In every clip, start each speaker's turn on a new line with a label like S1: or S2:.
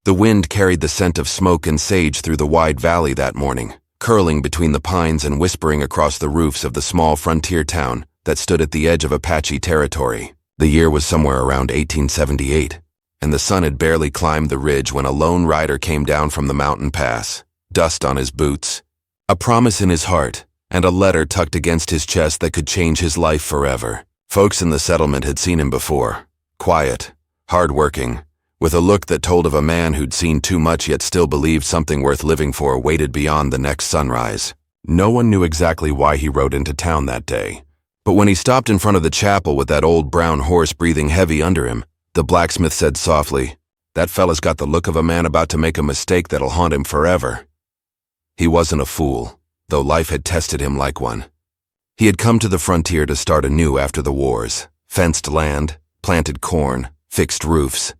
S1: The wind carried the scent of smoke and sage through the wide valley that morning, curling between the pines and whispering across the roofs of the small frontier town that stood at the edge of Apache territory. The year was somewhere around 1878, and the sun had barely climbed the ridge when a lone rider came down from the mountain pass, dust on his boots, a promise in his heart, and a letter tucked against his chest that could change his life forever. Folks in the settlement had seen him before, quiet, hard-working, with a look that told of a man who'd seen too much yet still believed something worth living for waited beyond the next sunrise. No one knew exactly why he rode into town that day, but when he stopped in front of the chapel with that old brown horse breathing heavy under him, the blacksmith said softly, "That fella's got the look of a man about to make a mistake that'll haunt him forever." He wasn't a fool, though life had tested him like one. He had come to the frontier to start anew after the wars, fenced land, planted corn, fixed roofs.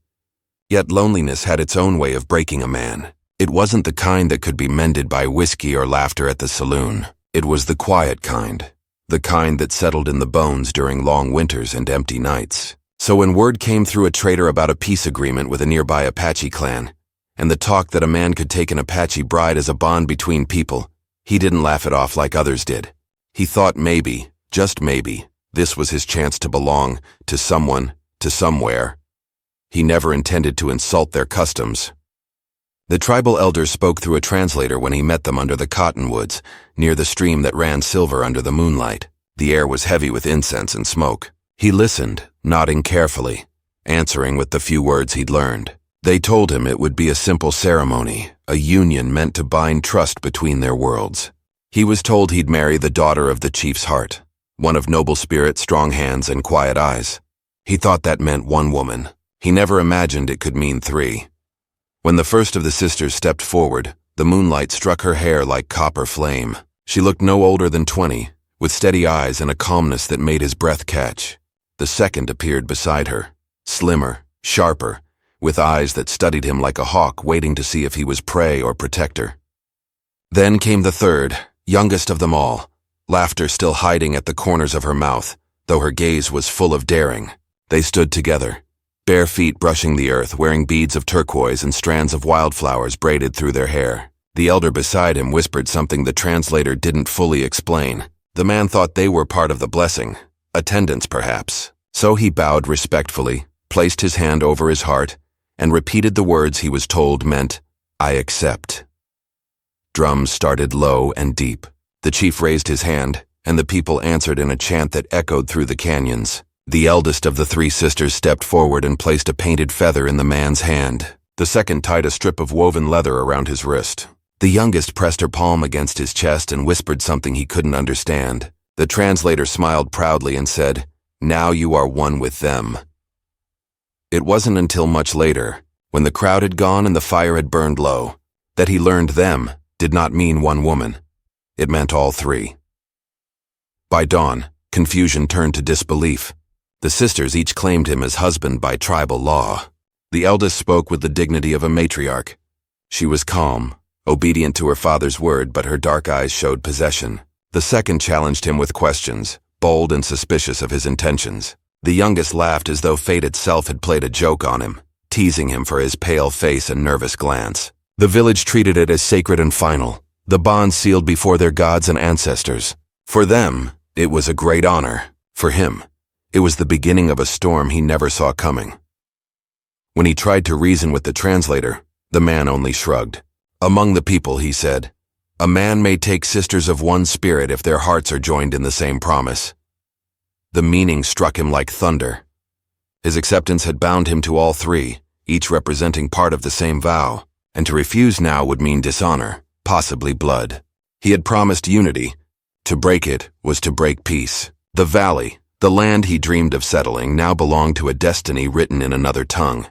S1: Yet loneliness had its own way of breaking a man. It wasn't the kind that could be mended by whiskey or laughter at the saloon. It was the quiet kind, the kind that settled in the bones during long winters and empty nights. So when word came through a trader about a peace agreement with a nearby Apache clan, and the talk that a man could take an Apache bride as a bond between people, he didn't laugh it off like others did. He thought maybe, just maybe, this was his chance to belong to someone, to somewhere. He never intended to insult their customs. The tribal elder spoke through a translator when he met them under the cottonwoods, near the stream that ran silver under the moonlight. The air was heavy with incense and smoke. He listened, nodding carefully, answering with the few words he'd learned. They told him it would be a simple ceremony, a union meant to bind trust between their worlds. He was told he'd marry the daughter of the chief's heart, one of noble spirit, strong hands, and quiet eyes. He thought that meant one woman. He never imagined it could mean three. When the first of the sisters stepped forward, the moonlight struck her hair like copper flame. She looked no older than 20, with steady eyes and a calmness that made his breath catch. The second appeared beside her, slimmer, sharper, with eyes that studied him like a hawk waiting to see if he was prey or protector. Then came the third, youngest of them all, laughter still hiding at the corners of her mouth, though her gaze was full of daring. They stood together, bare feet brushing the earth, wearing beads of turquoise and strands of wildflowers braided through their hair. The elder beside him whispered something the translator didn't fully explain. The man thought they were part of the blessing, attendants perhaps. So he bowed respectfully, placed his hand over his heart, and repeated the words he was told meant, "I accept." Drums started low and deep. The chief raised his hand, and the people answered in a chant that echoed through the canyons. The eldest of the three sisters stepped forward and placed a painted feather in the man's hand. The second tied a strip of woven leather around his wrist. The youngest pressed her palm against his chest and whispered something he couldn't understand. The translator smiled proudly and said, "Now you are one with them." It wasn't until much later, when the crowd had gone and the fire had burned low, that he learned them did not mean one woman. It meant all three. By dawn, confusion turned to disbelief. The sisters each claimed him as husband by tribal law. The eldest spoke with the dignity of a matriarch. She was calm, obedient to her father's word, but her dark eyes showed possession. The second challenged him with questions, bold and suspicious of his intentions. The youngest laughed as though fate itself had played a joke on him, teasing him for his pale face and nervous glance. The village treated it as sacred and final, the bond sealed before their gods and ancestors. For them, it was a great honor. For him, it was the beginning of a storm he never saw coming. When he tried to reason with the translator, the man only shrugged. "Among the people," he said, "a man may take sisters of one spirit if their hearts are joined in the same promise." The meaning struck him like thunder. His acceptance had bound him to all three, each representing part of the same vow, and to refuse now would mean dishonor, possibly blood. He had promised unity. To break it was to break peace. The valley, the land he dreamed of settling, now belonged to a destiny written in another tongue.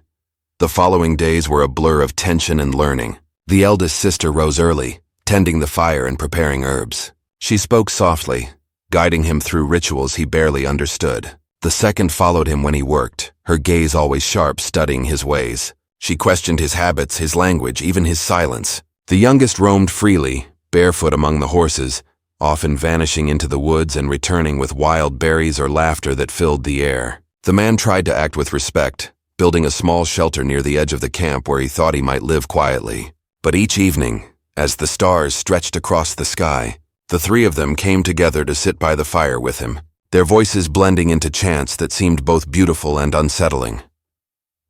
S1: The following days were a blur of tension and learning. The eldest sister rose early, tending the fire and preparing herbs. She spoke softly, guiding him through rituals he barely understood. The second followed him when he worked, her gaze always sharp, studying his ways. She questioned his habits, his language, even his silence. The youngest roamed freely, barefoot among the horses, often vanishing into the woods and returning with wild berries or laughter that filled the air. The man tried to act with respect, building a small shelter near the edge of the camp where he thought he might live quietly. But each evening, as the stars stretched across the sky, the three of them came together to sit by the fire with him, their voices blending into chants that seemed both beautiful and unsettling.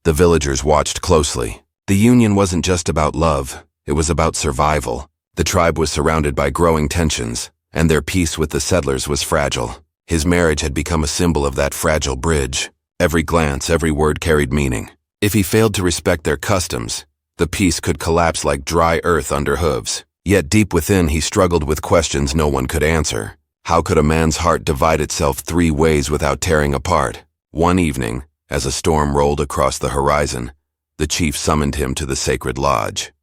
S1: The villagers watched closely. The union wasn't just about love, it was about survival. The tribe was surrounded by growing tensions, and their peace with the settlers was fragile. His marriage had become a symbol of that fragile bridge. Every glance, every word carried meaning. If he failed to respect their customs, the peace could collapse like dry earth under hooves. Yet deep within he struggled with questions no one could answer. How could a man's heart divide itself three ways without tearing apart? One evening, as a storm rolled across the horizon, the chief summoned him to the sacred lodge.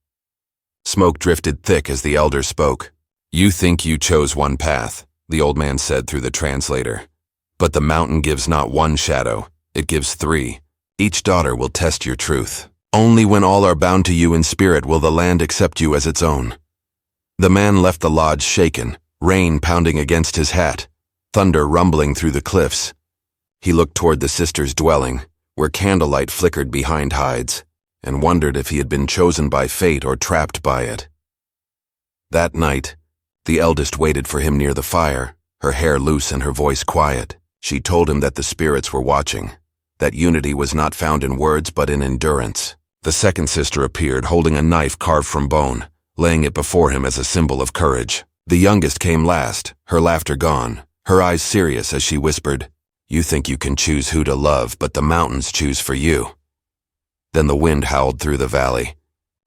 S1: Smoke drifted thick as the elder spoke. "You think you chose one path," the old man said through the translator. "But the mountain gives not one shadow, it gives three. Each daughter will test your truth. Only when all are bound to you in spirit will the land accept you as its own." The man left the lodge shaken, rain pounding against his hat, thunder rumbling through the cliffs. He looked toward the sisters' dwelling, where candlelight flickered behind hides, and wondered if he had been chosen by fate or trapped by it. That night, the eldest waited for him near the fire, her hair loose and her voice quiet. She told him that the spirits were watching, that unity was not found in words but in endurance. The second sister appeared, holding a knife carved from bone, laying it before him as a symbol of courage. The youngest came last, her laughter gone, her eyes serious as she whispered, "You think you can choose who to love, but the mountains choose for you." Then the wind howled through the valley,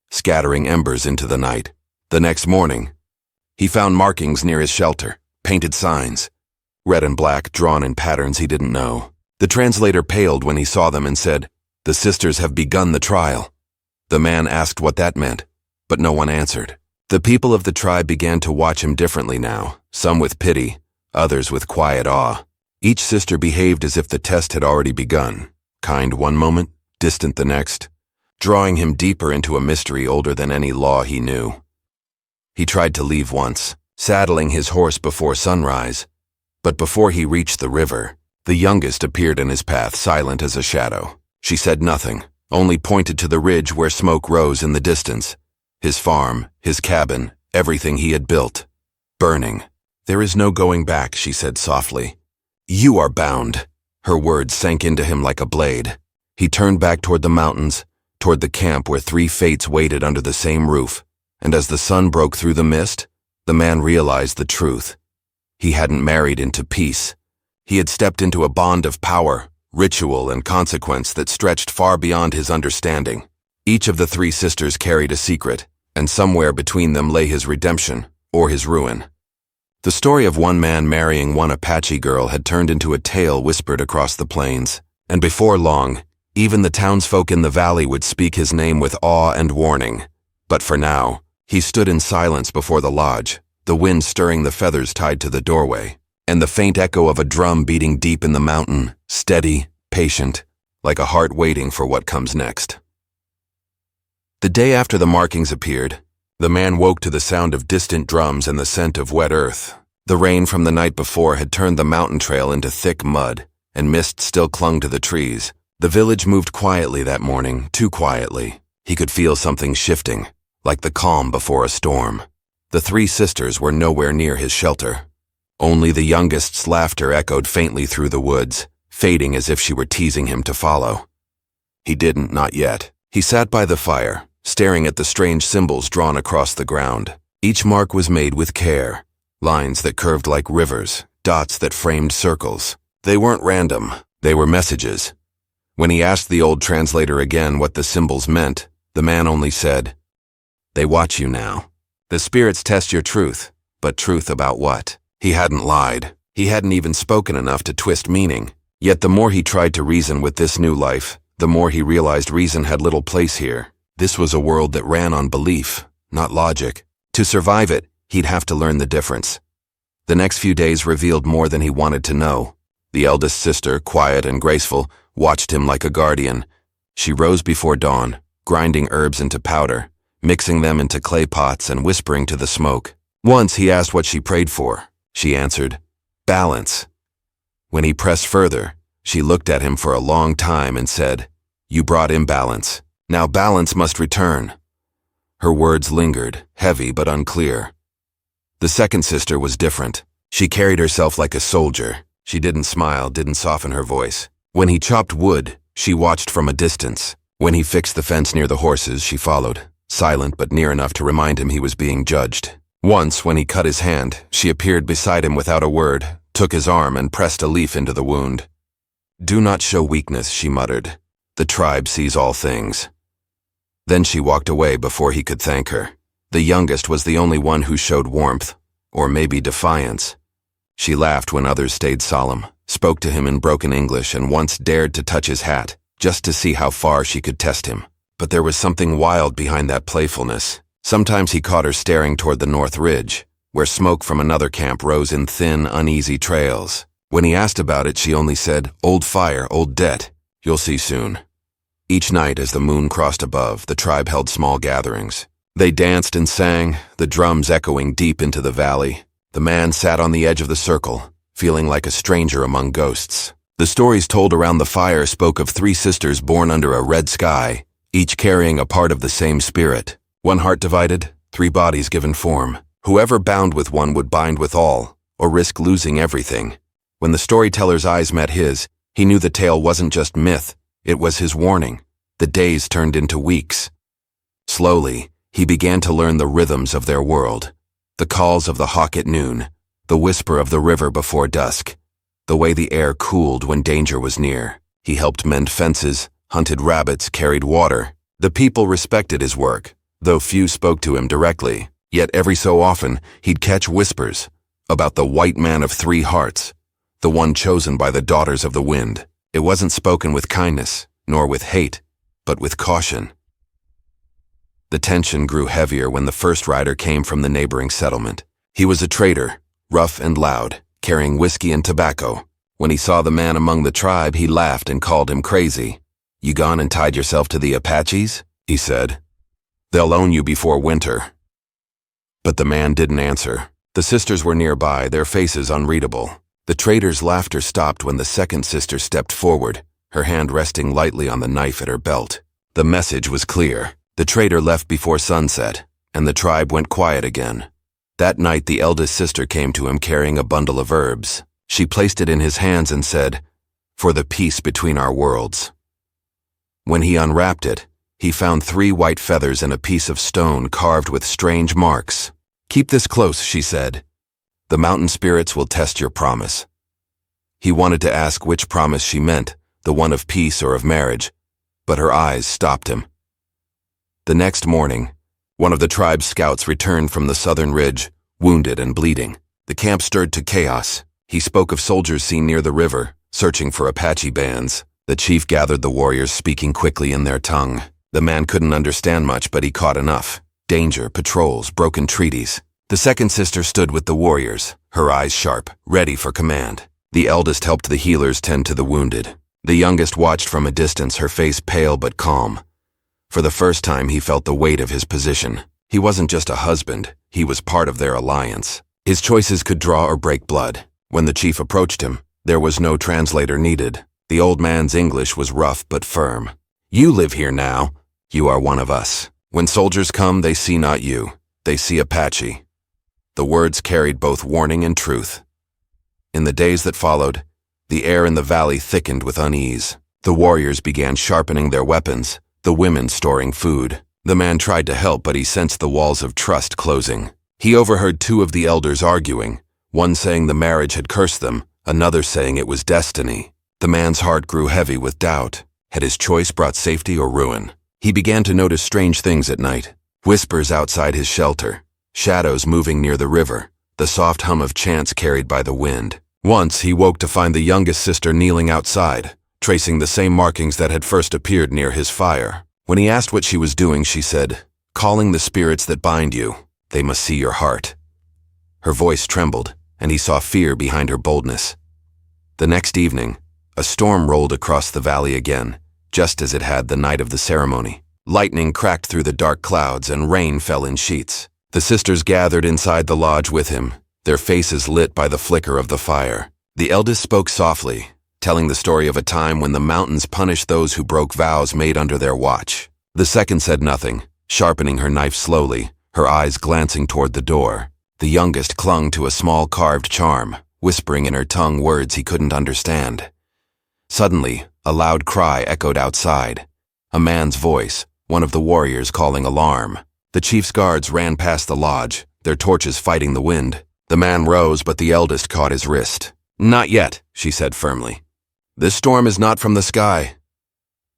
S1: scattering embers into the night. The next morning, he found markings near his shelter, painted signs, red and black, drawn in patterns he didn't know. The translator paled when he saw them and said, "The sisters have begun the trial." The man asked what that meant, but no one answered. The people of the tribe began to watch him differently now, some with pity, others with quiet awe. Each sister behaved as if the test had already begun, kind one moment, distant the next, drawing him deeper into a mystery older than any law he knew. He tried to leave once, saddling his horse before sunrise, but before he reached the river, the youngest appeared in his path, silent as a shadow. She said nothing, only pointed to the ridge where smoke rose in the distance. His farm, his cabin, everything he had built, burning. "There is no going back," she said softly. "You are bound." Her words sank into him like a blade. He turned back toward the mountains, toward the camp where three fates waited under the same roof, and as the sun broke through the mist, the man realized the truth. He hadn't married into peace. He had stepped into a bond of power, ritual, and consequence that stretched far beyond his understanding. Each of the three sisters carried a secret, and somewhere between them lay his redemption or his ruin. The story of one man marrying one Apache girl had turned into a tale whispered across the plains, and before long, even the townsfolk in the valley would speak his name with awe and warning. But for now, he stood in silence before the lodge, the wind stirring the feathers tied to the doorway, and the faint echo of a drum beating deep in the mountain, steady, patient, like a heart waiting for what comes next. The day after the markings appeared, the man woke to the sound of distant drums and the scent of wet earth. The rain from the night before had turned the mountain trail into thick mud, and mist still clung to the trees. The village moved quietly that morning, too quietly. He could feel something shifting, like the calm before a storm. The three sisters were nowhere near his shelter. Only the youngest's laughter echoed faintly through the woods, fading as if she were teasing him to follow. He didn't, not yet. He sat by the fire, staring at the strange symbols drawn across the ground. Each mark was made with care, lines that curved like rivers, dots that framed circles. They weren't random, they were messages. When he asked the old translator again what the symbols meant, the man only said, "They watch you now. The spirits test your truth, but truth about what?" He hadn't lied. He hadn't even spoken enough to twist meaning. Yet the more he tried to reason with this new life, the more he realized reason had little place here. This was a world that ran on belief, not logic. To survive it, he'd have to learn the difference. The next few days revealed more than he wanted to know. The eldest sister, quiet and graceful, watched him like a guardian. She rose before dawn, grinding herbs into powder, mixing them into clay pots and whispering to the smoke. Once he asked what she prayed for. She answered, "Balance." When he pressed further, she looked at him for a long time and said, You brought imbalance. Now balance must return." Her words lingered, heavy but unclear. The second sister was different. She carried herself like a soldier. She didn't smile, didn't soften her voice. When he chopped wood, she watched from a distance. When he fixed the fence near the horses, she followed, silent but near enough to remind him he was being judged. Once, when he cut his hand, she appeared beside him without a word, took his arm and pressed a leaf into the wound. "Do not show weakness," she muttered. "The tribe sees all things." Then she walked away before he could thank her. The youngest was the only one who showed warmth, or maybe defiance. She laughed when others stayed solemn, spoke to him in broken English, and once dared to touch his hat, just to see how far she could test him. But there was something wild behind that playfulness. Sometimes he caught her staring toward the North Ridge, where smoke from another camp rose in thin, uneasy trails. When he asked about it, she only said, "Old fire, old debt. You'll see soon." Each night, as the moon crossed above, the tribe held small gatherings. They danced and sang, the drums echoing deep into the valley. The man sat on the edge of the circle, feeling like a stranger among ghosts. The stories told around the fire spoke of 3 sisters born under a red sky, each carrying a part of the same spirit. One heart divided, 3 bodies given form. Whoever bound with one would bind with all, or risk losing everything. When the storyteller's eyes met his, he knew the tale wasn't just myth, it was his warning. The days turned into weeks. Slowly, he began to learn the rhythms of their world. The calls of the hawk at noon, the whisper of the river before dusk, the way the air cooled when danger was near. He helped mend fences, hunted rabbits, carried water. The people respected his work, though few spoke to him directly. Yet every so often, he'd catch whispers about the white man of 3 hearts, the one chosen by the daughters of the wind. It wasn't spoken with kindness, nor with hate, but with caution. The tension grew heavier when the first rider came from the neighboring settlement. He was a trader, rough and loud, carrying whiskey and tobacco. When he saw the man among the tribe, he laughed and called him crazy. "You gone and tied yourself to the Apaches?" he said. "They'll own you before winter." But the man didn't answer. The sisters were nearby, their faces unreadable. The trader's laughter stopped when the second sister stepped forward, her hand resting lightly on the knife at her belt. The message was clear. The trader left before sunset, and the tribe went quiet again. That night the eldest sister came to him carrying a bundle of herbs. She placed it in his hands and said, "For the peace between our worlds." When he unwrapped it, he found 3 white feathers and a piece of stone carved with strange marks. "Keep this close," she said. "The mountain spirits will test your promise." He wanted to ask which promise she meant, the one of peace or of marriage, but her eyes stopped him. The next morning, one of the tribe's scouts returned from the southern ridge, wounded and bleeding. The camp stirred to chaos. He spoke of soldiers seen near the river, searching for Apache bands. The chief gathered the warriors, speaking quickly in their tongue. The man couldn't understand much, but he caught enough. Danger, patrols, broken treaties. The second sister stood with the warriors, her eyes sharp, ready for command. The eldest helped the healers tend to the wounded. The youngest watched from a distance, her face pale but calm. For the first time, he felt the weight of his position. He wasn't just a husband, he was part of their alliance. His choices could draw or break blood. When the chief approached him, there was no translator needed. The old man's English was rough but firm. "You live here now. You are one of us. When soldiers come, they see not you. They see Apache." The words carried both warning and truth. In the days that followed, the air in the valley thickened with unease. The warriors began sharpening their weapons, the women storing food. The man tried to help, but he sensed the walls of trust closing. He overheard 2 of the elders arguing, one saying the marriage had cursed them, another saying it was destiny. The man's heart grew heavy with doubt. Had his choice brought safety or ruin? He began to notice strange things at night. Whispers outside his shelter, shadows moving near the river, the soft hum of chants carried by the wind. Once he woke to find the youngest sister kneeling outside, tracing the same markings that had first appeared near his fire. When he asked what she was doing, she said, "Calling the spirits that bind you. They must see your heart." Her voice trembled, and he saw fear behind her boldness. The next evening, a storm rolled across the valley again, just as it had the night of the ceremony. Lightning cracked through the dark clouds, and rain fell in sheets. The sisters gathered inside the lodge with him, their faces lit by the flicker of the fire. The eldest spoke softly, telling the story of a time when the mountains punished those who broke vows made under their watch. The second said nothing, sharpening her knife slowly, her eyes glancing toward the door. The youngest clung to a small carved charm, whispering in her tongue words he couldn't understand. Suddenly, a loud cry echoed outside. A man's voice, one of the warriors calling alarm. The chief's guards ran past the lodge, their torches fighting the wind. The man rose, but the eldest caught his wrist. "Not yet," she said firmly. "This storm is not from the sky."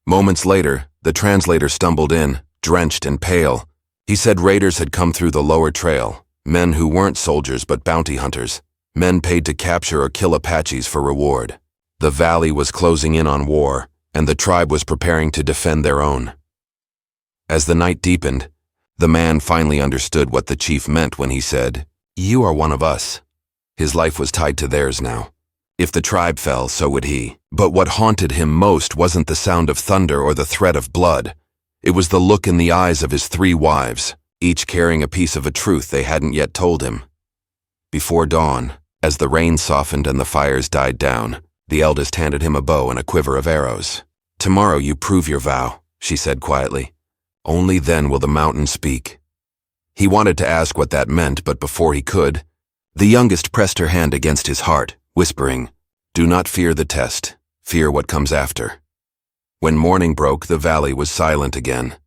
S1: Moments later, the translator stumbled in, drenched and pale. He said raiders had come through the lower trail, men who weren't soldiers but bounty hunters, men paid to capture or kill Apaches for reward. The valley was closing in on war, and the tribe was preparing to defend their own. As the night deepened, the man finally understood what the chief meant when he said, "You are one of us." His life was tied to theirs now. If the tribe fell, so would he. But what haunted him most wasn't the sound of thunder or the threat of blood. It was the look in the eyes of his 3 wives, each carrying a piece of a truth they hadn't yet told him. Before dawn, as the rain softened and the fires died down, the eldest handed him a bow and a quiver of arrows. "Tomorrow you prove your vow," she said quietly. "Only then will the mountain speak." He wanted to ask what that meant, but before he could, the youngest pressed her hand against his heart, whispering, "Do not fear the test, fear what comes after." When morning broke, the valley was silent again.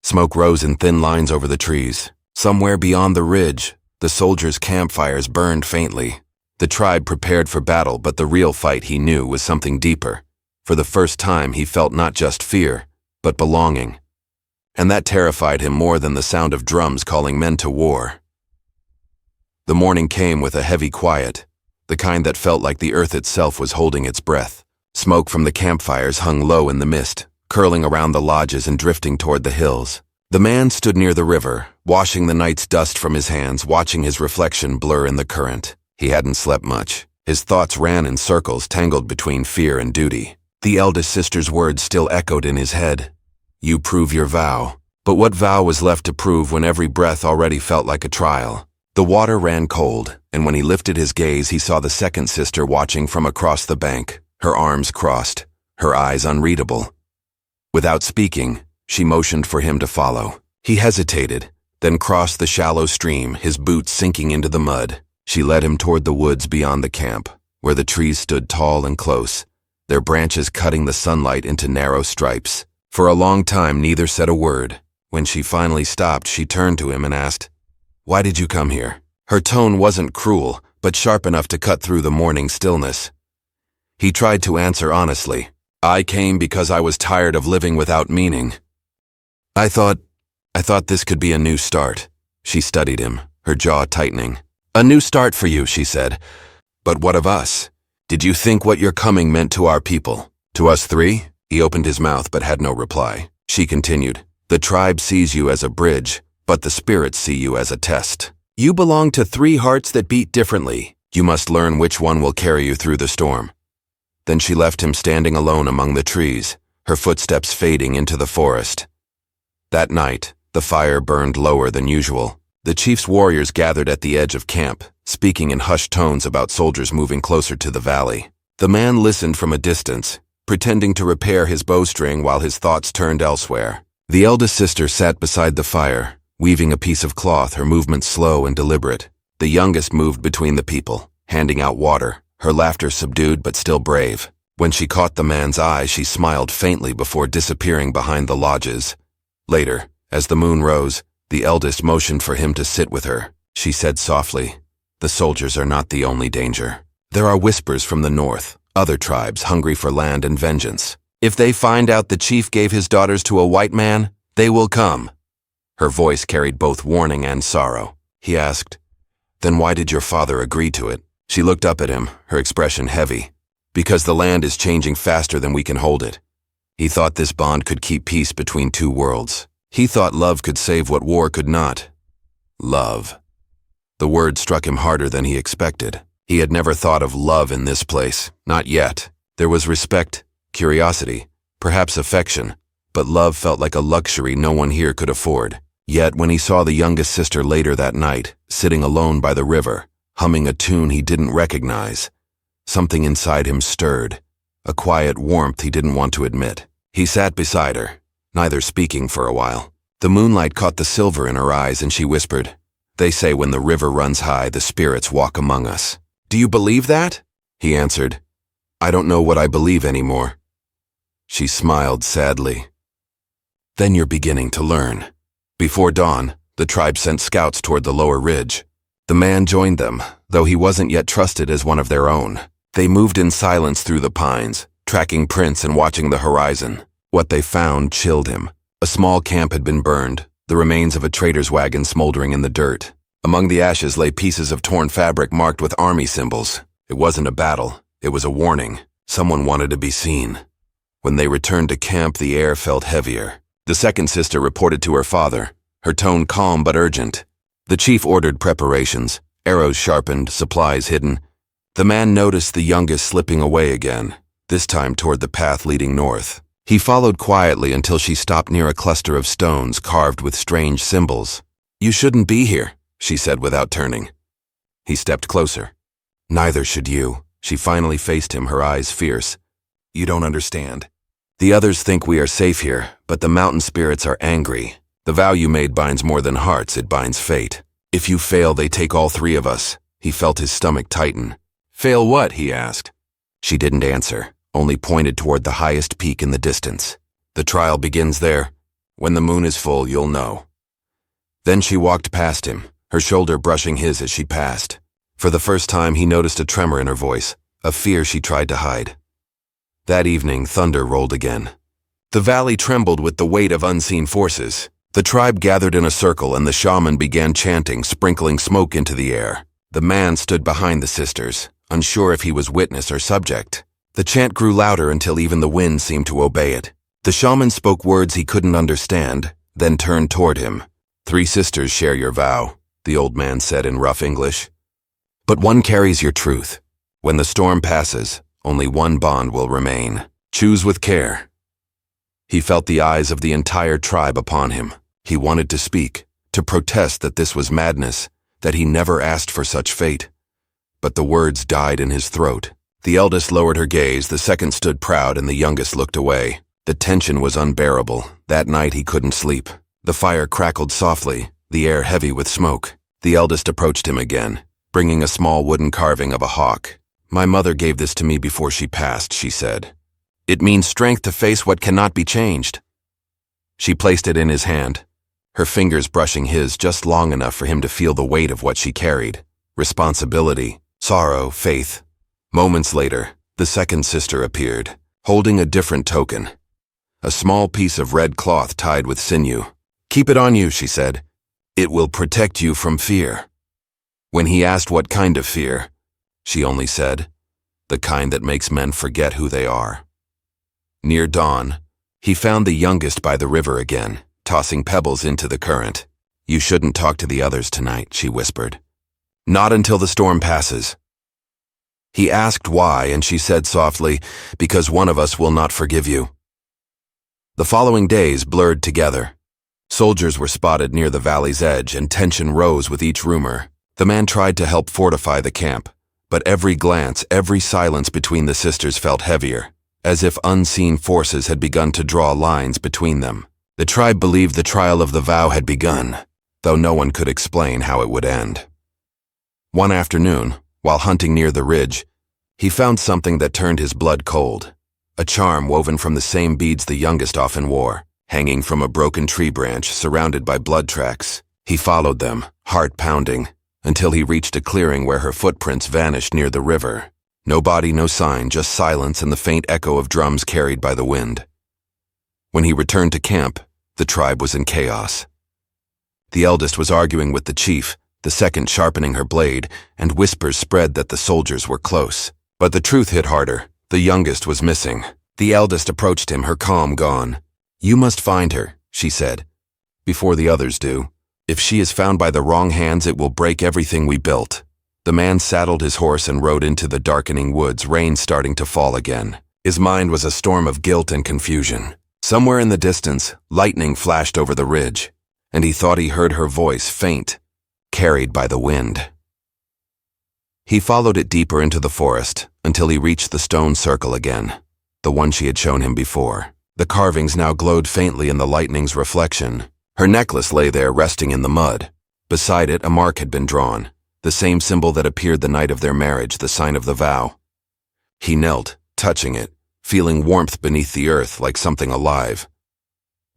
S1: Smoke rose in thin lines over the trees. Somewhere beyond the ridge, the soldiers' campfires burned faintly. The tribe prepared for battle, but the real fight, he knew, was something deeper. For the first time, he felt not just fear, but belonging. And that terrified him more than the sound of drums calling men to war. The morning came with a heavy quiet, the kind that felt like the earth itself was holding its breath. Smoke from the campfires hung low in the mist, curling around the lodges and drifting toward the hills. The man stood near the river, washing the night's dust from his hands, watching his reflection blur in the current. He hadn't slept much. His thoughts ran in circles, tangled between fear and duty. The eldest sister's words still echoed in his head. "You prove your vow." But what vow was left to prove when every breath already felt like a trial? The water ran cold, and when he lifted his gaze, he saw the second sister watching from across the bank, her arms crossed, her eyes unreadable. Without speaking, she motioned for him to follow. He hesitated, then crossed the shallow stream, his boots sinking into the mud. She led him toward the woods beyond the camp, where the trees stood tall and close, their branches cutting the sunlight into narrow stripes. For a long time, neither said a word. When she finally stopped, she turned to him and asked, "Why did you come here?" Her tone wasn't cruel, but sharp enough to cut through the morning stillness. He tried to answer honestly. "I came because I was tired of living without meaning. I thought this could be a new start." She studied him, her jaw tightening. "A new start for you," she said. "But what of us? Did you think what your coming meant to our people? To us 3? He opened his mouth but had no reply. She continued, "The tribe sees you as a bridge, but the spirits see you as a test. You belong to 3 hearts that beat differently. You must learn which one will carry you through the storm." Then she left him standing alone among the trees, her footsteps fading into the forest. That night, the fire burned lower than usual. The chief's warriors gathered at the edge of camp, speaking in hushed tones about soldiers moving closer to the valley. The man listened from a distance, pretending to repair his bowstring while his thoughts turned elsewhere. The eldest sister sat beside the fire, weaving a piece of cloth, her movements slow and deliberate. The youngest moved between the people, handing out water, her laughter subdued but still brave. When she caught the man's eye, she smiled faintly before disappearing behind the lodges. Later, as the moon rose, the eldest motioned for him to sit with her. She said softly, "The soldiers are not the only danger. There are whispers from the north, other tribes hungry for land and vengeance. If they find out the chief gave his daughters to a white man, they will come." Her voice carried both warning and sorrow. He asked, "Then why did your father agree to it?" She looked up at him, her expression heavy. "Because the land is changing faster than we can hold it. He thought this bond could keep peace between 2 worlds. He thought love could save what war could not." Love. The word struck him harder than he expected. He had never thought of love in this place, not yet. There was respect, curiosity, perhaps affection, but love felt like a luxury no one here could afford. Yet when he saw the youngest sister later that night, sitting alone by the river, humming a tune he didn't recognize, something inside him stirred, a quiet warmth he didn't want to admit. He sat beside her, neither speaking for a while. The moonlight caught the silver in her eyes and she whispered, "They say when the river runs high, the spirits walk among us." "Do you believe that?" He answered, "I don't know what I believe anymore." She smiled sadly. "Then you're beginning to learn." Before dawn, the tribe sent scouts toward the lower ridge. The man joined them, though he wasn't yet trusted as one of their own. They moved in silence through the pines, tracking prints and watching the horizon. What they found chilled him. A small camp had been burned, the remains of a trader's wagon smoldering in the dirt. Among the ashes lay pieces of torn fabric marked with army symbols. It wasn't a battle, it was a warning. Someone wanted to be seen. When they returned to camp, the air felt heavier. The second sister reported to her father, her tone calm but urgent. The chief ordered preparations, arrows sharpened, supplies hidden. The man noticed the youngest slipping away again, this time toward the path leading north. He followed quietly until she stopped near a cluster of stones carved with strange symbols. "You shouldn't be here," she said without turning. He stepped closer. "Neither should you." She finally faced him, her eyes fierce. "You don't understand. The others think we are safe here, but the mountain spirits are angry. The vow you made binds more than hearts, it binds fate. If you fail, they take all three of us." He felt his stomach tighten. "Fail what?" he asked. She didn't answer, only pointed toward the highest peak in the distance. "The trial begins there. When the moon is full, you'll know." Then she walked past him, her shoulder brushing his as she passed. For the first time, he noticed a tremor in her voice, a fear she tried to hide. That evening, thunder rolled again. The valley trembled with the weight of unseen forces. The tribe gathered in a circle and the shaman began chanting, sprinkling smoke into the air. The man stood behind the sisters, unsure if he was witness or subject. The chant grew louder until even the wind seemed to obey it. The shaman spoke words he couldn't understand, then turned toward him. "3 sisters share your vow," the old man said in rough English. "But one carries your truth. When the storm passes, only one bond will remain. Choose with care." He felt the eyes of the entire tribe upon him. He wanted to speak, to protest that this was madness, that he never asked for such fate. But the words died in his throat. The eldest lowered her gaze, the second stood proud, and the youngest looked away. The tension was unbearable. That night he couldn't sleep. The fire crackled softly, the air heavy with smoke. The eldest approached him again, bringing a small wooden carving of a hawk. "My mother gave this to me before she passed," she said. "It means strength to face what cannot be changed." She placed it in his hand, her fingers brushing his just long enough for him to feel the weight of what she carried. Responsibility, sorrow, faith. Moments later, the second sister appeared, holding a different token. A small piece of red cloth tied with sinew. "Keep it on you," she said. "It will protect you from fear." When he asked what kind of fear, she only said, "The kind that makes men forget who they are." Near dawn, he found the youngest by the river again, tossing pebbles into the current. "You shouldn't talk to the others tonight," she whispered. "Not until the storm passes." He asked why, and she said softly, "Because one of us will not forgive you." The following days blurred together. Soldiers were spotted near the valley's edge, and tension rose with each rumor. The man tried to help fortify the camp, but every glance, every silence between the sisters felt heavier, as if unseen forces had begun to draw lines between them. The tribe believed the trial of the vow had begun, though no one could explain how it would end. One afternoon, while hunting near the ridge, he found something that turned his blood cold. A charm woven from the same beads the youngest often wore, hanging from a broken tree branch surrounded by blood tracks. He followed them, heart pounding, until he reached a clearing where her footprints vanished near the river. No body, no sign, just silence and the faint echo of drums carried by the wind. When he returned to camp, the tribe was in chaos. The eldest was arguing with the chief, the second sharpening her blade, and whispers spread that the soldiers were close. But the truth hit harder. The youngest was missing. The eldest approached him, her calm gone. "You must find her," she said, "before the others do. If she is found by the wrong hands, it will break everything we built." The man saddled his horse and rode into the darkening woods, rain starting to fall again. His mind was a storm of guilt and confusion. Somewhere in the distance, lightning flashed over the ridge, and he thought he heard her voice, faint, carried by the wind. He followed it deeper into the forest until he reached the stone circle again. the one she had shown him before. The carvings now glowed faintly in the lightning's reflection. Her necklace lay there resting in the mud. Beside it, a mark had been drawn, the same symbol that appeared the night of their marriage, the sign of the vow. He knelt, touching it, feeling warmth beneath the earth like something alive.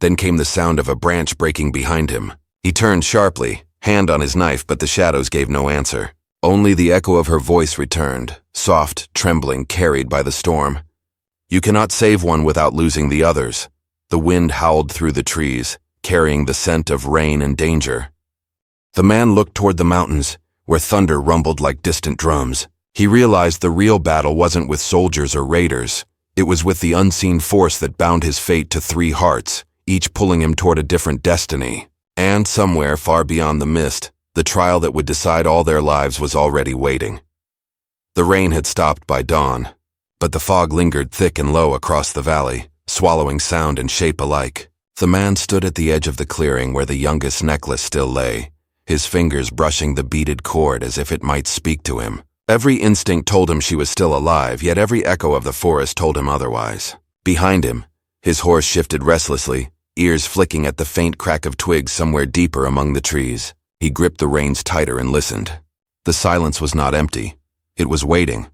S1: Then came the sound of a branch breaking behind him. He turned sharply, hand on his knife, but the shadows gave no answer. Only the echo of her voice returned, soft, trembling, carried by the storm. You cannot save one without losing the others. The wind howled through the trees, carrying the scent of rain and danger. The man looked toward the mountains, where thunder rumbled like distant drums. He realized the real battle wasn't with soldiers or raiders. It was with the unseen force that bound his fate to 3 hearts, each pulling him toward a different destiny. And somewhere far beyond the mist, the trial that would decide all their lives was already waiting. The rain had stopped by dawn, but the fog lingered thick and low across the valley, swallowing sound and shape alike. The man stood at the edge of the clearing where the youngest necklace still lay, his fingers brushing the beaded cord as if it might speak to him. Every instinct told him she was still alive, yet every echo of the forest told him otherwise. Behind him, his horse shifted restlessly, ears flicking at the faint crack of twigs somewhere deeper among the trees. He gripped the reins tighter and listened. The silence was not empty. It was waiting.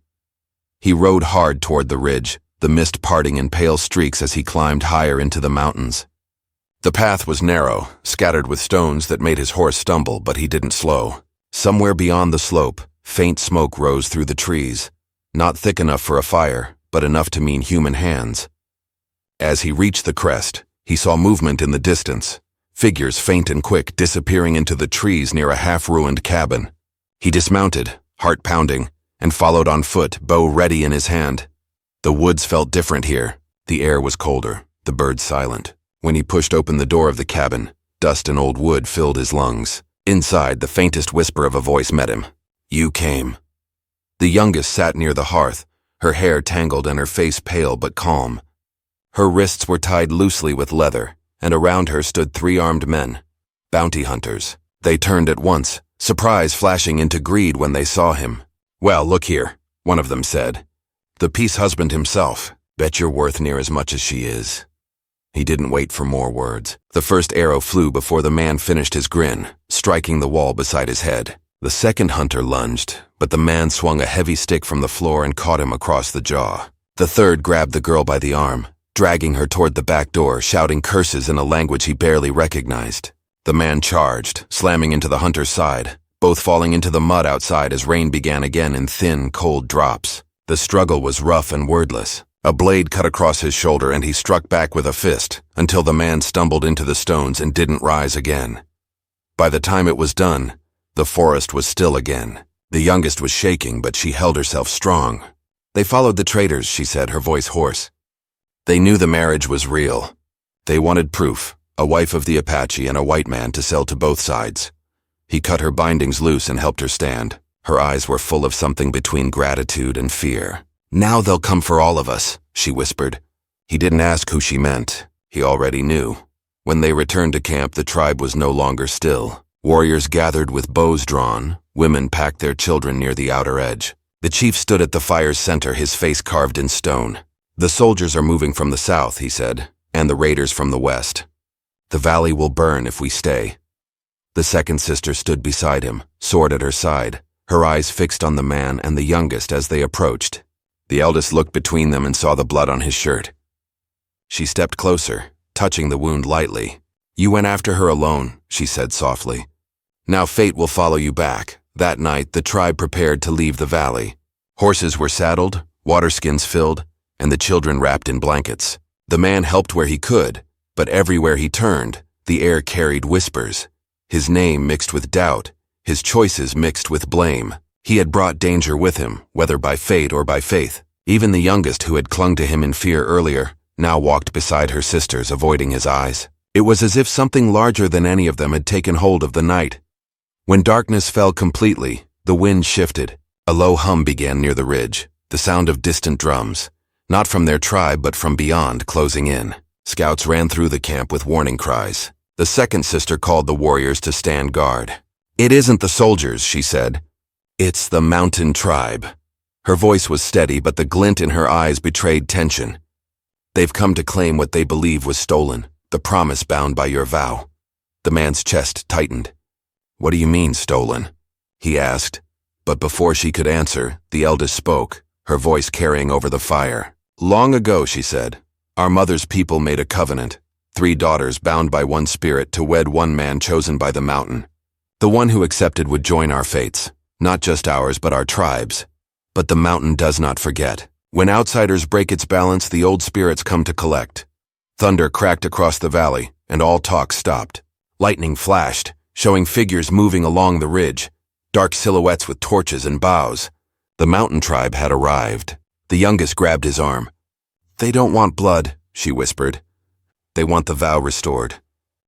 S1: He rode hard toward the ridge, the mist parting in pale streaks as he climbed higher into the mountains. The path was narrow, scattered with stones that made his horse stumble, but he didn't slow. Somewhere beyond the slope, faint smoke rose through the trees, not thick enough for a fire, but enough to mean human hands. As he reached the crest, he saw movement in the distance, figures faint and quick disappearing into the trees near a half-ruined cabin. He dismounted, heart pounding, and followed on foot, bow ready in his hand. The woods felt different here. The air was colder, the birds silent. When he pushed open the door of the cabin, dust and old wood filled his lungs. Inside, the faintest whisper of a voice met him. You came. The youngest sat near the hearth, her hair tangled and her face pale but calm. Her wrists were tied loosely with leather, and around her stood 3 armed men, bounty hunters. They turned at once, surprise flashing into greed when they saw him. Well, look here, one of them said. The peace husband himself. Bet you're worth near as much as she is. He didn't wait for more words. The first arrow flew before the man finished his grin, striking the wall beside his head. The second hunter lunged, but the man swung a heavy stick from the floor and caught him across the jaw. The third grabbed the girl by the arm, dragging her toward the back door, shouting curses in a language he barely recognized. The man charged, slamming into the hunter's side, both falling into the mud outside as rain began again in thin, cold drops. The struggle was rough and wordless. A blade cut across his shoulder and he struck back with a fist, until the man stumbled into the stones and didn't rise again. By the time it was done, the forest was still again. The youngest was shaking, but she held herself strong. They followed the traders, she said, her voice hoarse. They knew the marriage was real. They wanted proof, a wife of the Apache and a white man to sell to both sides. He cut her bindings loose and helped her stand. Her eyes were full of something between gratitude and fear. Now they'll come for all of us, she whispered. He didn't ask who she meant. He already knew. When they returned to camp, the tribe was no longer still. Warriors gathered with bows drawn. Women packed their children near the outer edge. The chief stood at the fire's center, his face carved in stone. The soldiers are moving from the south, he said, and the raiders from the west. The valley will burn if we stay. The second sister stood beside him, sword at her side, her eyes fixed on the man and the youngest as they approached. The eldest looked between them and saw the blood on his shirt. She stepped closer, touching the wound lightly. You went after her alone, she said softly. Now fate will follow you back. That night, the tribe prepared to leave the valley. Horses were saddled, waterskins filled, and the children wrapped in blankets. The man helped where he could, but everywhere he turned, the air carried whispers. His name mixed with doubt, his choices mixed with blame. He had brought danger with him, whether by fate or by faith. Even the youngest, who had clung to him in fear earlier, now walked beside her sisters, avoiding his eyes. It was as if something larger than any of them had taken hold of the night. When darkness fell completely, the wind shifted. A low hum began near the ridge, the sound of distant drums, not from their tribe but from beyond, closing in. Scouts ran through the camp with warning cries. The second sister called the warriors to stand guard. It isn't the soldiers, she said. It's the mountain tribe. Her voice was steady, but the glint in her eyes betrayed tension. They've come to claim what they believe was stolen, the promise bound by your vow. The man's chest tightened. What do you mean, stolen? He asked. But before she could answer, the eldest spoke, her voice carrying over the fire. Long ago, she said, our mother's people made a covenant, 3 daughters bound by one spirit to wed one man chosen by the mountain. The one who accepted would join our fates, not just ours but our tribe's. But the mountain does not forget. When outsiders break its balance, the old spirits come to collect. Thunder cracked across the valley, and all talk stopped. Lightning flashed, showing figures moving along the ridge, dark silhouettes with torches and boughs. The mountain tribe had arrived. The youngest grabbed his arm. They don't want blood, she whispered. They want the vow restored.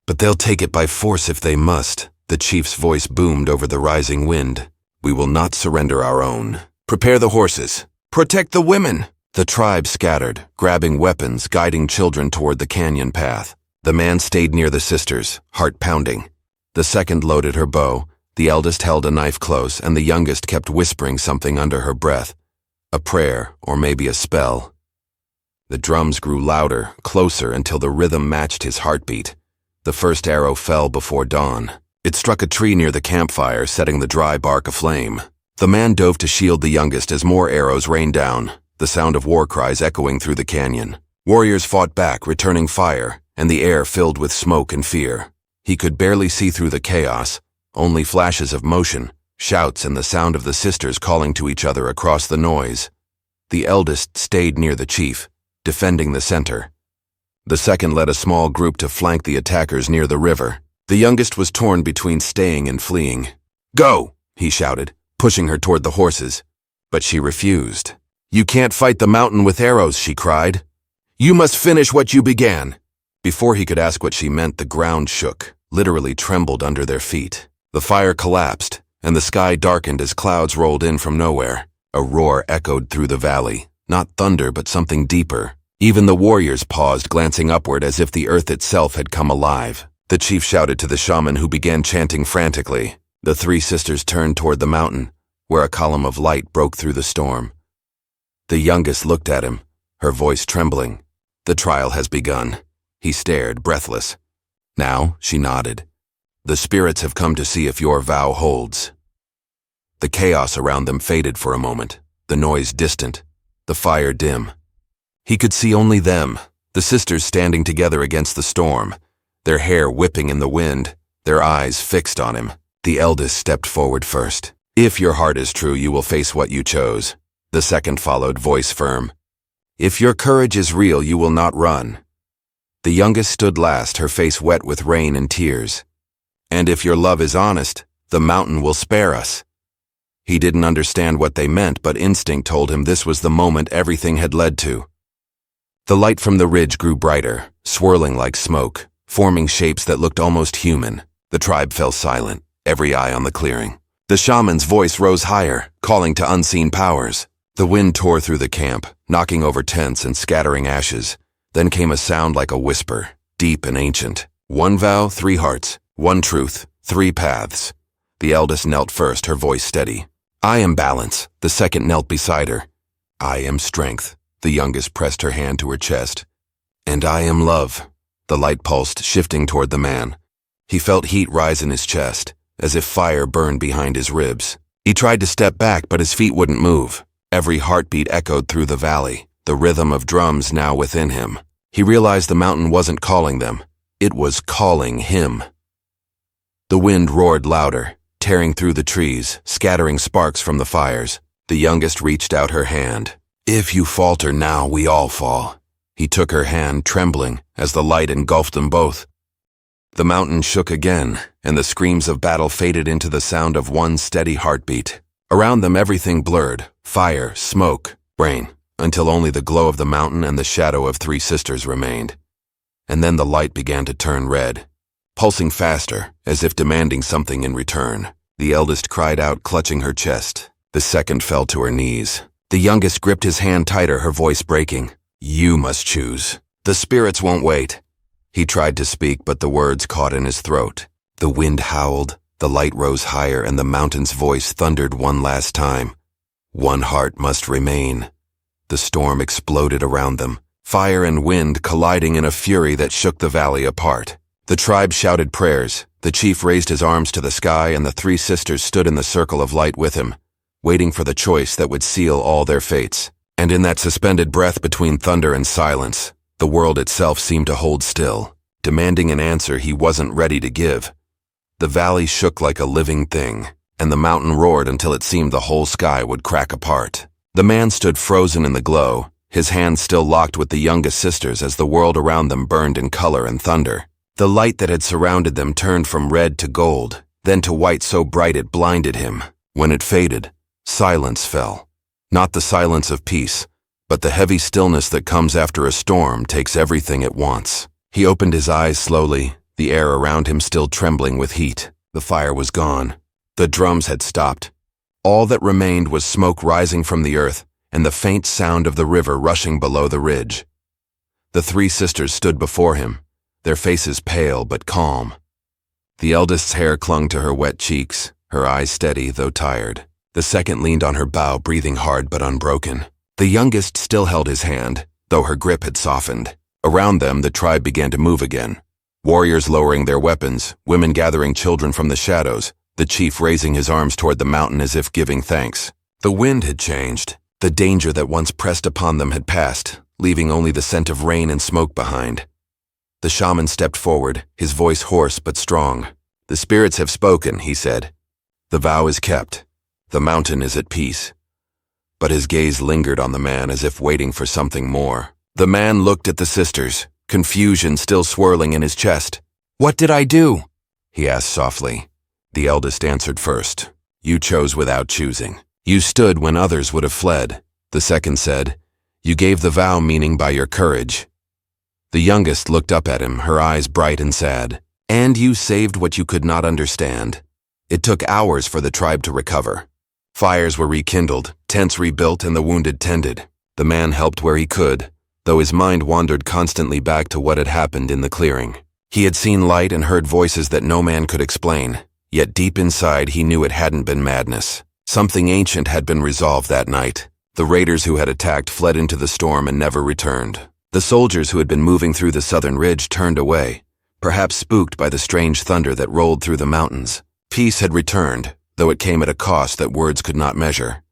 S1: But they'll take it by force if they must. The chief's voice boomed over the rising wind. We will not surrender our own. Prepare the horses. Protect the women. The tribe scattered, grabbing weapons, guiding children toward the canyon path. The man stayed near the sisters, heart pounding. The second loaded her bow, the eldest held a knife close, and the youngest kept whispering something under her breath. A prayer, or maybe a spell. The drums grew louder, closer, until the rhythm matched his heartbeat. The first arrow fell before dawn. It struck a tree near the campfire, setting the dry bark aflame. The man dove to shield the youngest as more arrows rained down, the sound of war cries echoing through the canyon. Warriors fought back, returning fire, and the air filled with smoke and fear. He could barely see through the chaos, only flashes of motion, shouts, and the sound of the sisters calling to each other across the noise. The eldest stayed near the chief, defending the center. The second led a small group to flank the attackers near the river. The youngest was torn between staying and fleeing. Go, he shouted, pushing her toward the horses. But she refused. You can't fight the mountain with arrows, she cried. You must finish what you began. Before he could ask what she meant, the ground shook, literally trembled under their feet. The fire collapsed, and the sky darkened as clouds rolled in from nowhere. A roar echoed through the valley, not thunder but something deeper. Even the warriors paused, glancing upward as if the earth itself had come alive. The chief shouted to the shaman, who began chanting frantically. The 3 sisters turned toward the mountain, where a column of light broke through the storm. The youngest looked at him, her voice trembling. The trial has begun. He stared, breathless. Now, she nodded. The spirits have come to see if your vow holds. The chaos around them faded for a moment, the noise distant, the fire dim. He could see only them, the sisters standing together against the storm, their hair whipping in the wind, their eyes fixed on him. The eldest stepped forward first. If your heart is true, you will face what you chose. The second followed, voice firm. If your courage is real, you will not run. The youngest stood last, her face wet with rain and tears. And if your love is honest, the mountain will spare us. He didn't understand what they meant, but instinct told him this was the moment everything had led to. The light from the ridge grew brighter, swirling like smoke, forming shapes that looked almost human. The tribe fell silent, every eye on the clearing. The shaman's voice rose higher, calling to unseen powers. The wind tore through the camp, knocking over tents and scattering ashes. Then came a sound like a whisper, deep and ancient. 1 vow, 3 hearts. 1 truth, 3 paths. The eldest knelt first, her voice steady. I am balance. The second knelt beside her. I am strength. The youngest pressed her hand to her chest. And I am love. The light pulsed, shifting toward the man. He felt heat rise in his chest, as if fire burned behind his ribs. He tried to step back, but his feet wouldn't move. Every heartbeat echoed through the valley, the rhythm of drums now within him. He realized the mountain wasn't calling them. It was calling him. The wind roared louder, tearing through the trees, scattering sparks from the fires. The youngest reached out her hand. If you falter now, we all fall. He took her hand, trembling, as the light engulfed them both. The mountain shook again, and the screams of battle faded into the sound of one steady heartbeat. Around them everything blurred, fire, smoke, rain, until only the glow of the mountain and the shadow of 3 sisters remained. And then the light began to turn red, pulsing faster, as if demanding something in return. The eldest cried out, clutching her chest. The second fell to her knees. The youngest gripped his hand tighter, her voice breaking. You must choose. The spirits won't wait. He tried to speak, but the words caught in his throat. The wind howled, the light rose higher, and the mountain's voice thundered one last time. 1 heart must remain. The storm exploded around them, fire and wind colliding in a fury that shook the valley apart. The tribe shouted prayers, the chief raised his arms to the sky, and the three sisters stood in the circle of light with him, waiting for the choice that would seal all their fates. And in that suspended breath between thunder and silence, the world itself seemed to hold still, demanding an answer he wasn't ready to give. The valley shook like a living thing, and the mountain roared until it seemed the whole sky would crack apart. The man stood frozen in the glow, his hands still locked with the youngest sisters as the world around them burned in color and thunder. The light that had surrounded them turned from red to gold, then to white so bright it blinded him. When it faded, silence fell. Not the silence of peace, but the heavy stillness that comes after a storm takes everything it wants. He opened his eyes slowly, the air around him still trembling with heat. The fire was gone. The drums had stopped. All that remained was smoke rising from the earth and the faint sound of the river rushing below the ridge. The three sisters stood before him, their faces pale but calm. The eldest's hair clung to her wet cheeks, her eyes steady though tired. The second leaned on her bow, breathing hard but unbroken. The youngest still held his hand, though her grip had softened. Around them, the tribe began to move again. Warriors lowering their weapons, women gathering children from the shadows, the chief raising his arms toward the mountain as if giving thanks. The wind had changed. The danger that once pressed upon them had passed, leaving only the scent of rain and smoke behind. The shaman stepped forward, his voice hoarse but strong. "The spirits have spoken," he said. "The vow is kept. The mountain is at peace." But his gaze lingered on the man as if waiting for something more. The man looked at the sisters, confusion still swirling in his chest. "What did I do?" he asked softly. The eldest answered first. "You chose without choosing. You stood when others would have fled." The second said, "You gave the vow meaning by your courage." The youngest looked up at him, her eyes bright and sad. "And you saved what you could not understand." It took hours for the tribe to recover. Fires were rekindled, tents rebuilt, and the wounded tended. The man helped where he could, though his mind wandered constantly back to what had happened in the clearing. He had seen light and heard voices that no man could explain, yet deep inside he knew it hadn't been madness. Something ancient had been resolved that night. The raiders who had attacked fled into the storm and never returned. The soldiers who had been moving through the southern ridge turned away, perhaps spooked by the strange thunder that rolled through the mountains. Peace had returned, though it came at a cost that words could not measure.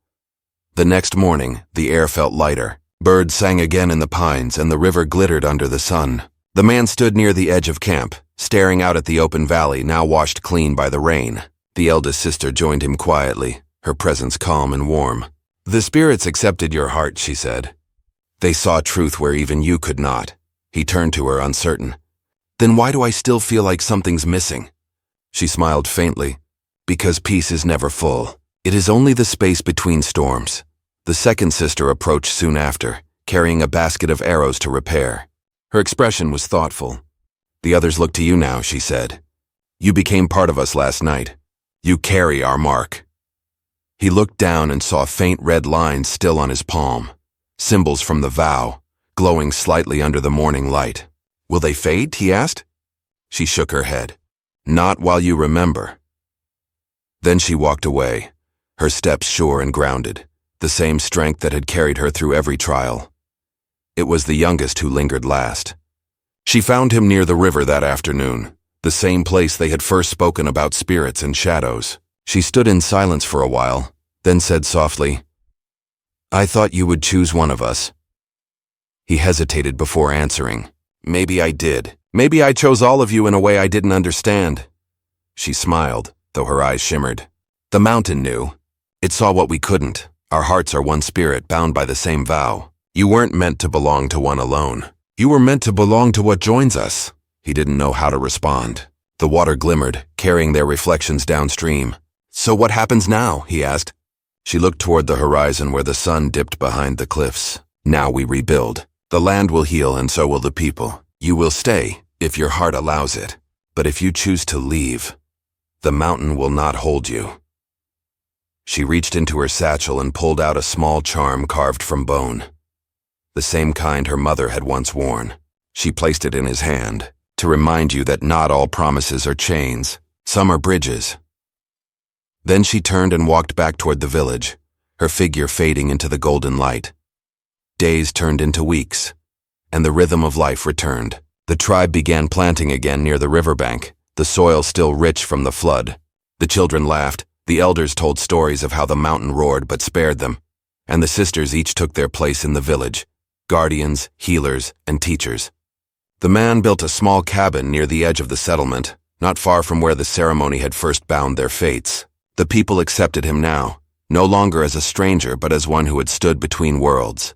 S1: The next morning, the air felt lighter. Birds sang again in the pines, and the river glittered under the sun. The man stood near the edge of camp, staring out at the open valley now washed clean by the rain. The eldest sister joined him quietly, her presence calm and warm. "The spirits accepted your heart," she said. "They saw truth where even you could not." He turned to her, uncertain. "Then why do I still feel like something's missing?" She smiled faintly. "Because peace is never full. It is only the space between storms." The second sister approached soon after, carrying a basket of arrows to repair. Her expression was thoughtful. "The others look to you now," she said. "You became part of us last night. You carry our mark." He looked down and saw faint red lines still on his palm, symbols from the vow, glowing slightly under the morning light. "Will they fade?" he asked. She shook her head. "Not while you remember." Then she walked away, her steps sure and grounded, the same strength that had carried her through every trial. It was the youngest who lingered last. She found him near the river that afternoon, the same place they had first spoken about spirits and shadows. She stood in silence for a while, then said softly, "I thought you would choose one of us." He hesitated before answering. "Maybe I did. Maybe I chose all of you in a way I didn't understand." She smiled, though her eyes shimmered. "The mountain knew. It saw what we couldn't. Our hearts are one spirit, bound by the same vow. You weren't meant to belong to one alone. You were meant to belong to what joins us." He didn't know how to respond. The water glimmered, carrying their reflections downstream. "So what happens now?" he asked. She looked toward the horizon where the sun dipped behind the cliffs. "Now we rebuild. The land will heal, and so will the people. You will stay, if your heart allows it. But if you choose to leave, the mountain will not hold you." She reached into her satchel and pulled out a small charm carved from bone, the same kind her mother had once worn. She placed it in his hand, to remind you that not all promises are chains, some are bridges. Then she turned and walked back toward the village, her figure fading into the golden light. Days turned into weeks. and the rhythm of life returned. The tribe began planting again near the riverbank, the soil still rich from the flood. The children laughed, the elders told stories of how the mountain roared but spared them, and the sisters each took their place in the village, guardians, healers, and teachers. The man built a small cabin near the edge of the settlement, not far from where the ceremony had first bound their fates. The people accepted him now, no longer as a stranger but as one who had stood between worlds.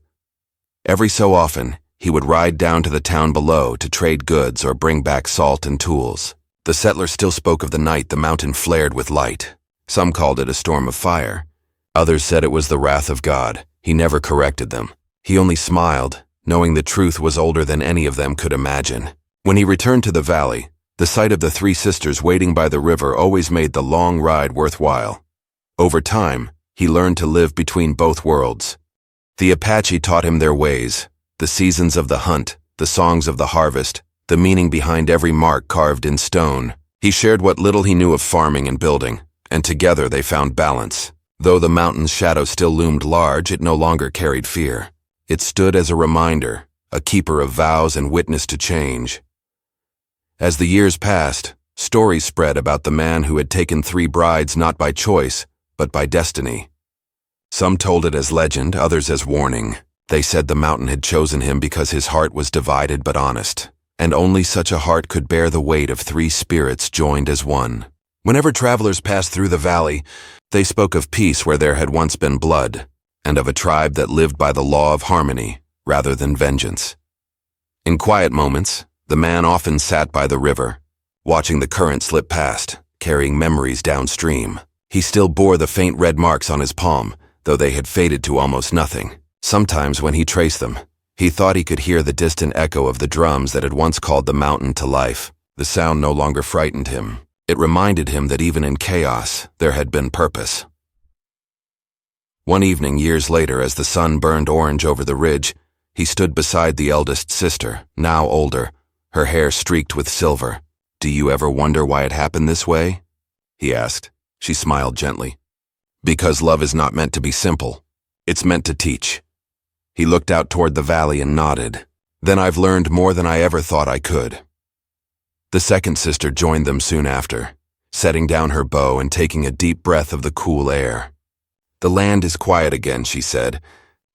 S1: Every so often, he would ride down to the town below to trade goods or bring back salt and tools. The settlers still spoke of the night the mountain flared with light. Some called it a storm of fire. Others said it was the wrath of God. He never corrected them. He only smiled, knowing the truth was older than any of them could imagine. When he returned to the valley, the sight of the three sisters waiting by the river always made the long ride worthwhile. Over time, he learned to live between both worlds. The Apache taught him their ways, the seasons of the hunt, the songs of the harvest, the meaning behind every mark carved in stone. He shared what little he knew of farming and building, and together they found balance. Though the mountain's shadow still loomed large, it no longer carried fear. It stood as a reminder, a keeper of vows and witness to change. As the years passed, stories spread about the man who had taken 3 brides not by choice, but by destiny. Some told it as legend, others as warning. They said the mountain had chosen him because his heart was divided but honest, and only such a heart could bear the weight of 3 spirits joined as one. Whenever travelers passed through the valley, they spoke of peace where there had once been blood, and of a tribe that lived by the law of harmony rather than vengeance. In quiet moments, the man often sat by the river, watching the current slip past, carrying memories downstream. He still bore the faint red marks on his palm, though they had faded to almost nothing. Sometimes when he traced them, he thought he could hear the distant echo of the drums that had once called the mountain to life. The sound no longer frightened him. It reminded him that even in chaos, there had been purpose. One evening, years later, as the sun burned orange over the ridge, he stood beside the eldest sister, now older, her hair streaked with silver. "Do you ever wonder why it happened this way?" he asked. She smiled gently. "Because love is not meant to be simple. It's meant to teach." He looked out toward the valley and nodded. "Then I've learned more than I ever thought I could." The second sister joined them soon after, setting down her bow and taking a deep breath of the cool air. "The land is quiet again," she said.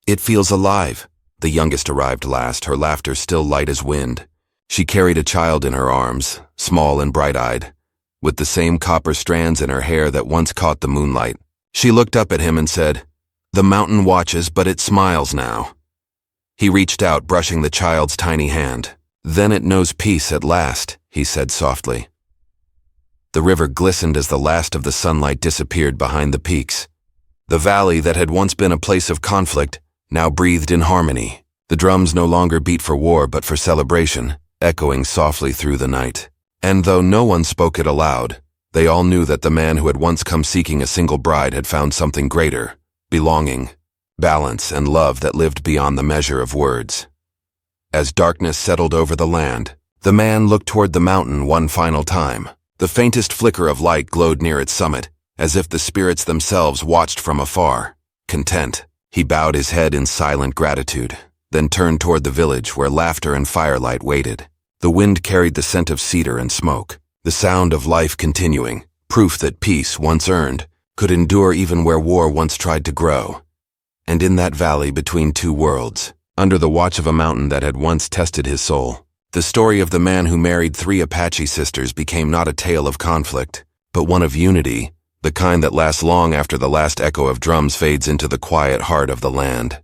S1: "It feels alive." The youngest arrived last, her laughter still light as wind. She carried a child in her arms, small and bright-eyed, with the same copper strands in her hair that once caught the moonlight. She looked up at him and said, "The mountain watches, but it smiles now." He reached out, brushing the child's tiny hand. "Then it knows peace at last," he said softly. The river glistened as the last of the sunlight disappeared behind the peaks. The valley that had once been a place of conflict now breathed in harmony. The drums no longer beat for war but for celebration, echoing softly through the night. And though no one spoke it aloud, they all knew that the man who had once come seeking a single bride had found something greater: belonging, balance, and love that lived beyond the measure of words. As darkness settled over the land, the man looked toward the mountain one final time. The faintest flicker of light glowed near its summit, as if the spirits themselves watched from afar. Content, he bowed his head in silent gratitude, then turned toward the village where laughter and firelight waited. The wind carried the scent of cedar and smoke, the sound of life continuing, proof that peace, once earned, could endure even where war once tried to grow. And in that valley between 2 worlds, under the watch of a mountain that had once tested his soul, the story of the man who married 3 Apache sisters became not a tale of conflict, but one of unity, the kind that lasts long after the last echo of drums fades into the quiet heart of the land.